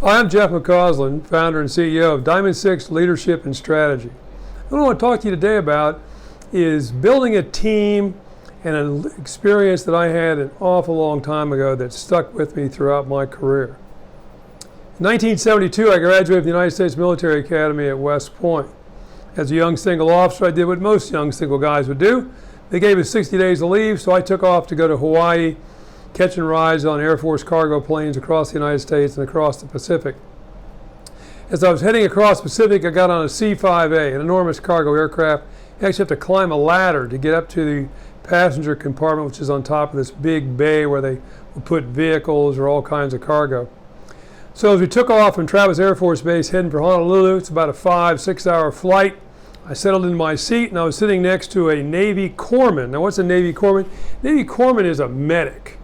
Hi, I'm Jeff McCausland, founder and CEO of Diamond 6 Leadership and Strategy. What I want to talk to you today about is building a team and an experience that I had an awful long time ago that stuck with me throughout my career. In 1972, I graduated from the United States Military Academy at West Point. As a young single officer, I did what most young single guys would do. They gave us 60 days of leave, so I took off to go to Hawaii, catching rides on Air Force cargo planes across the United States and across the Pacific. As I was heading across the Pacific, I got on a C-5A, an enormous cargo aircraft. You actually have to climb a ladder to get up to the passenger compartment, which is on top of this big bay where they will put vehicles or all kinds of cargo. So as we took off from Travis Air Force Base heading for Honolulu, it's about a 5-6 hour flight. I settled in my seat and I was sitting next to a Navy corpsman. Now what's a Navy corpsman? Navy corpsman is a medic.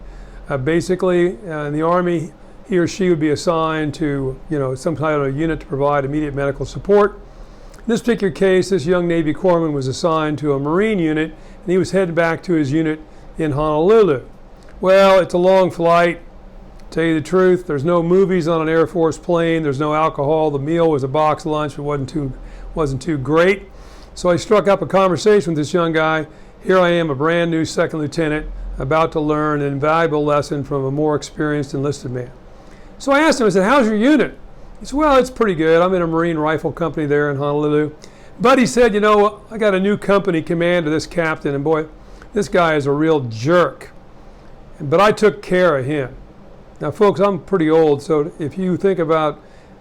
Basically, in the Army, he or she would be assigned to, some kind of unit to provide immediate medical support. In this particular case, this young Navy corpsman was assigned to a Marine unit, and he was heading back to his unit in Honolulu. Well, it's a long flight. To tell you the truth, there's no movies on an Air Force plane. There's no alcohol. The meal was a box lunch. It wasn't too great. So I struck up a conversation with this young guy. Here I am, a brand new second lieutenant, about to learn an invaluable lesson from a more experienced enlisted man. So I asked him, I said, how's your unit? He said, well, it's pretty good. I'm in a Marine rifle company there in Honolulu. But he said, I got a new company commander, this captain, and boy, this guy is a real jerk. But I took care of him. Now, folks, I'm pretty old, so if you think about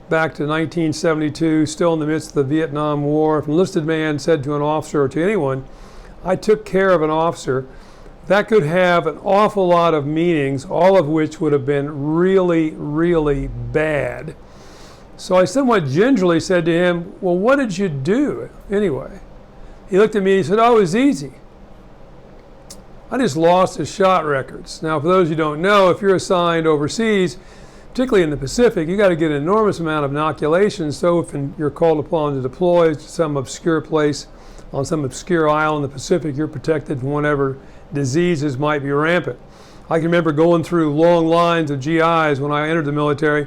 back to 1972, still in the midst of the Vietnam War, if an enlisted man said to an officer or to anyone, I took care of an officer, that could have an awful lot of meanings, all of which would have been really, really bad. So I somewhat gingerly said to him, well, what did you do anyway? He looked at me and he said, oh, it was easy. I just lost his shot records. Now, for those who don't know, if you're assigned overseas, particularly in the Pacific, you got to get an enormous amount of inoculations. So if you're called upon to deploy to some obscure place on some obscure island in the Pacific, you're protected from whatever diseases might be rampant. I can remember going through long lines of GIs when I entered the military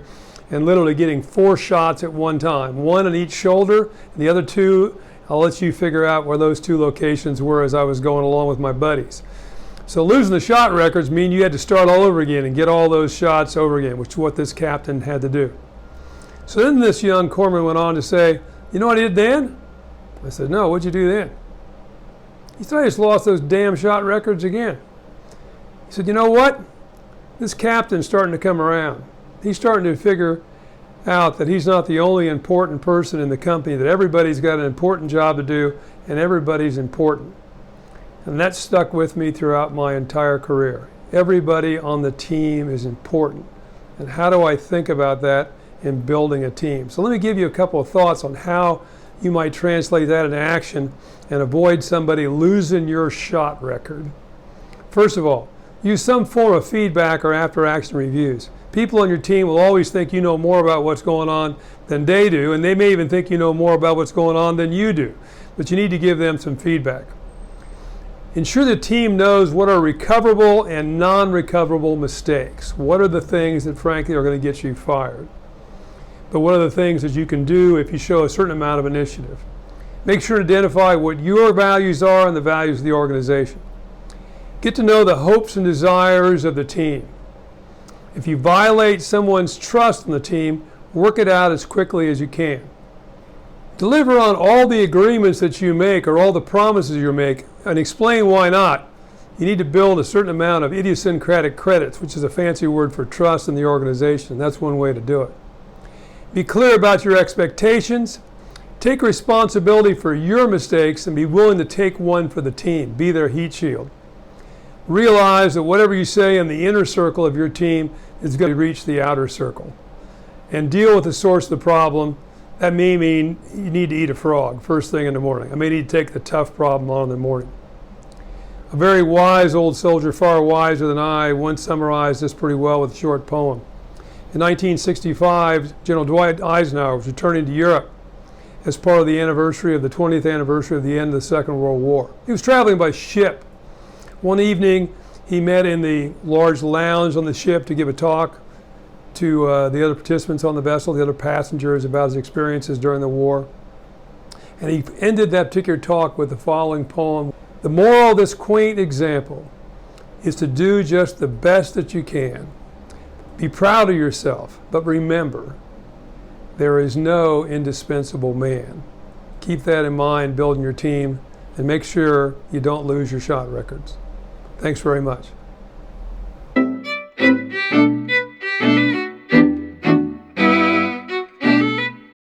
and literally getting 4 shots at one time, 1 on each shoulder, and the other 2, I'll let you figure out where those 2 locations were as I was going along with my buddies. So losing the shot records mean you had to start all over again and get all those shots over again, which is what this captain had to do. So then this young corpsman went on to say, you know what I did then? I said, no, what'd you do then? He said, I just lost those damn shot records again. He said, you know what? This captain's starting to come around. He's starting to figure out that he's not the only important person in the company, that everybody's got an important job to do, and everybody's important. And that stuck with me throughout my entire career. Everybody on the team is important. And how do I think about that in building a team? So let me give you a couple of thoughts on how you might translate that into action and avoid somebody losing your shot record. First of all, use some form of feedback or after-action reviews. People on your team will always think you know more about what's going on than they do, and they may even think you know more about what's going on than you do. But you need to give them some feedback. Ensure the team knows what are recoverable and non-recoverable mistakes. What are the things that, frankly, are going to get you fired? But what are the things that you can do if you show a certain amount of initiative? Make sure to identify what your values are and the values of the organization. Get to know the hopes and desires of the team. If you violate someone's trust in the team, work it out as quickly as you can. Deliver on all the agreements that you make or all the promises you make and explain why not. You need to build a certain amount of idiosyncratic credits, which is a fancy word for trust in the organization. That's one way to do it. Be clear about your expectations. Take responsibility for your mistakes and be willing to take one for the team. Be their heat shield. Realize that whatever you say in the inner circle of your team is going to reach the outer circle. And deal with the source of the problem. That may mean you need to eat a frog first thing in the morning. I may need to take the tough problem on in the morning. A very wise old soldier, far wiser than I, once summarized this pretty well with a short poem. In 1965, General Dwight Eisenhower was returning to Europe as part of the 20th anniversary of the end of the Second World War. He was traveling by ship. One evening, he met in the large lounge on the ship to give a talk to the other participants on the vessel, the other passengers, about his experiences during the war. And he ended that particular talk with the following poem. The moral of this quaint example is to do just the best that you can. Be proud of yourself, but remember, there is no indispensable man. Keep that in mind building your team, and make sure you don't lose your shot records. Thanks very much.